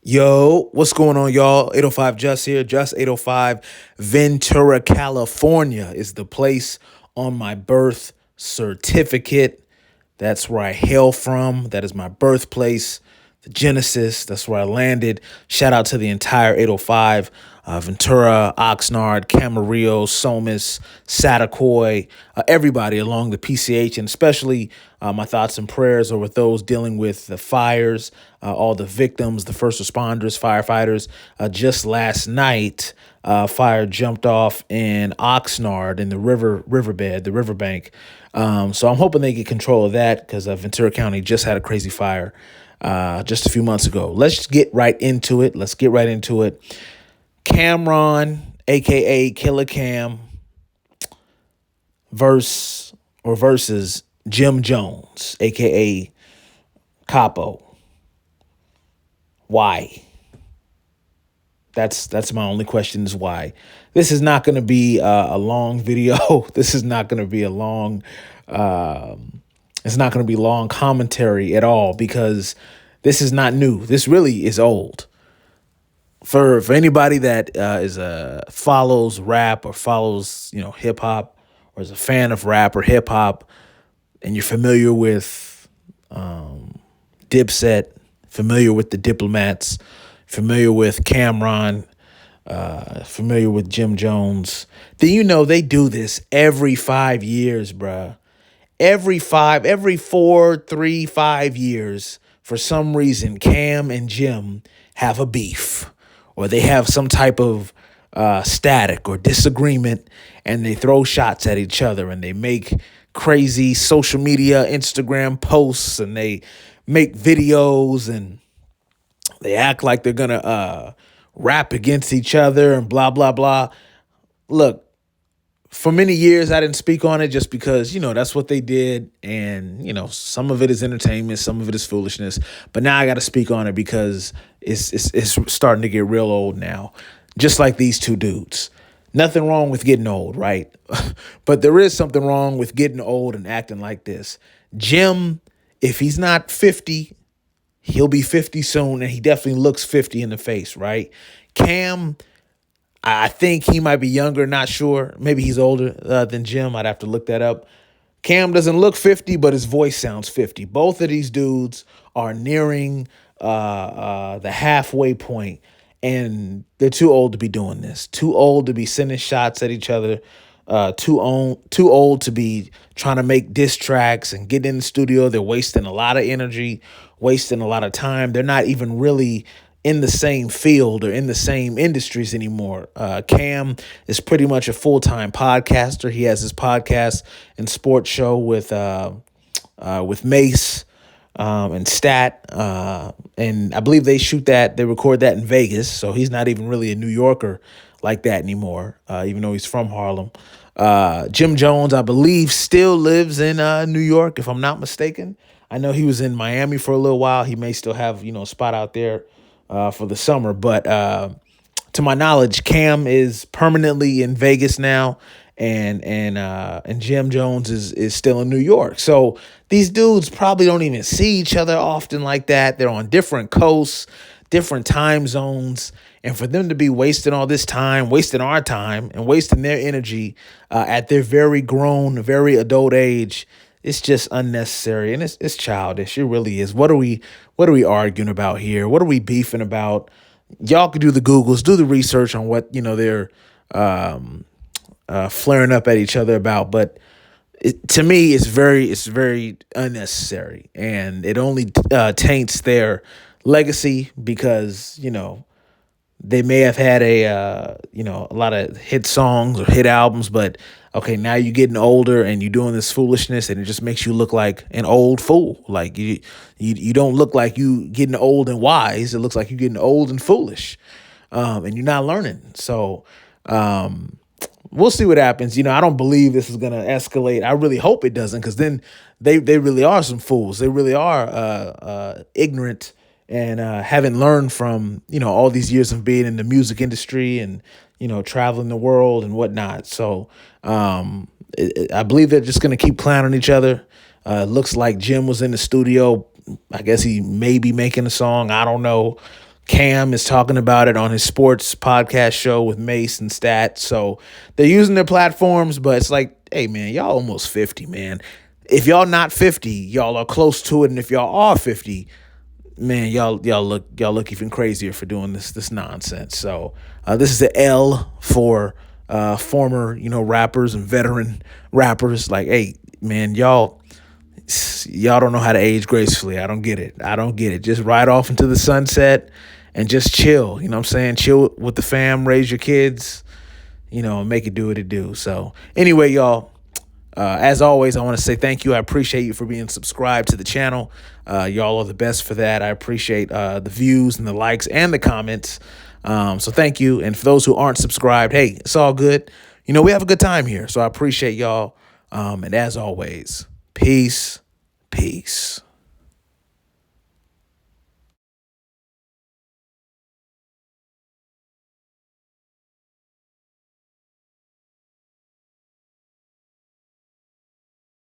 Yo, what's going on, y'all? 805 Just here, Just 805 Ventura, California is the place on my birth certificate. That's where I hail from. That is my birthplace, the Genesis. That's where I landed. Shout out to the entire 805, Ventura, Oxnard, Camarillo, Somis, Satacoy, everybody along the PCH, and especially my thoughts and prayers are with those dealing with the fires, all the victims, the first responders, firefighters. Just last night, fire jumped off in Oxnard in the riverbed, the riverbank. So I'm hoping they get control of that because Ventura County just had a crazy fire just a few months ago. Let's get right into it. Camron, aka Killer Cam, versus Jim Jones, aka Capo. Why? That's my only question is why. This is not going to be a long video. This is not going to be a long. It's not going to be long commentary at all because this is not new. This really is old. For anybody that follows rap or follows hip hop or is a fan of rap or hip hop, and you're familiar with Dipset, familiar with the Diplomats, familiar with Camron, familiar with Jim Jones, then they do this every 5 years, bruh. Every 4, 3, 5 years, for some reason, Cam and Jim have a beef or they have some type of static or disagreement, and they throw shots at each other and they make crazy social media, Instagram posts, and they make videos and they act like they're gonna rap against each other and blah, blah, blah. Look, for many years, I didn't speak on it just because, that's what they did. And, some of it is entertainment, some of it is foolishness. But now I got to speak on it because it's starting to get real old now. Just like these two dudes. Nothing wrong with getting old, right? But there is something wrong with getting old and acting like this. Jim, if he's not 50, he'll be 50 soon. And he definitely looks 50 in the face, right? Cam, I think he might be younger, not sure. Maybe he's older than Jim. I'd have to look that up. Cam doesn't look 50, but his voice sounds 50. Both of these dudes are nearing the halfway point, and they're too old to be doing this. Too old to be sending shots at each other. Too old to be trying to make diss tracks and get in the studio. They're wasting a lot of energy, wasting a lot of time. They're not even really in the same field or in the same industries anymore. Cam is pretty much a full-time podcaster. He has his podcast and sports show with Mace and Stat. And I believe they record that in Vegas. So he's not even really a New Yorker like that anymore, even though he's from Harlem. Jim Jones, I believe, still lives in New York, if I'm not mistaken. I know he was in Miami for a little while. He may still have, a spot out there for the summer. But to my knowledge, Cam is permanently in Vegas now, and Jim Jones is still in New York. So these dudes probably don't even see each other often like that. They're on different coasts, different time zones. And for them to be wasting all this time, wasting our time, and wasting their energy at their very grown, very adult age, it's just unnecessary, and it's childish. It really is. What are we arguing about here? What are we beefing about? Y'all can do the Googles, do the research on what they're flaring up at each other about. But to me, it's very unnecessary, and it only taints their legacy because they may have had a lot of hit songs or hit albums, but okay, now you're getting older and you're doing this foolishness, and it just makes you look like an old fool. Like you don't look like you getting old and wise. It looks like you're getting old and foolish, and you're not learning. So we'll see what happens. I don't believe this is gonna escalate. I really hope it doesn't, because then they really are some fools. They really are ignorant and haven't learned from all these years of being in the music industry and traveling the world and whatnot. So I believe they're just gonna keep clowning each other. Looks like Jim was in the studio. I guess he may be making a song. I don't know. Cam is talking about it on his sports podcast show with Mace and Stat. So they're using their platforms, but it's like, hey, man, y'all almost 50, man. If y'all not 50, y'all are close to it. And if y'all are 50, man, y'all look even crazier for doing this nonsense. So this is the L for former, rappers and veteran rappers. Like, hey, man, y'all don't know how to age gracefully. I don't get it. Just ride off into the sunset and just chill. You know what I'm saying? Chill with the fam, raise your kids, and make it do what it do. So anyway, y'all, as always, I want to say thank you. I appreciate you for being subscribed to the channel. Y'all are the best for that. I appreciate the views and the likes and the comments. So thank you. And for those who aren't subscribed, hey, it's all good. We have a good time here. So I appreciate y'all. And as always, peace.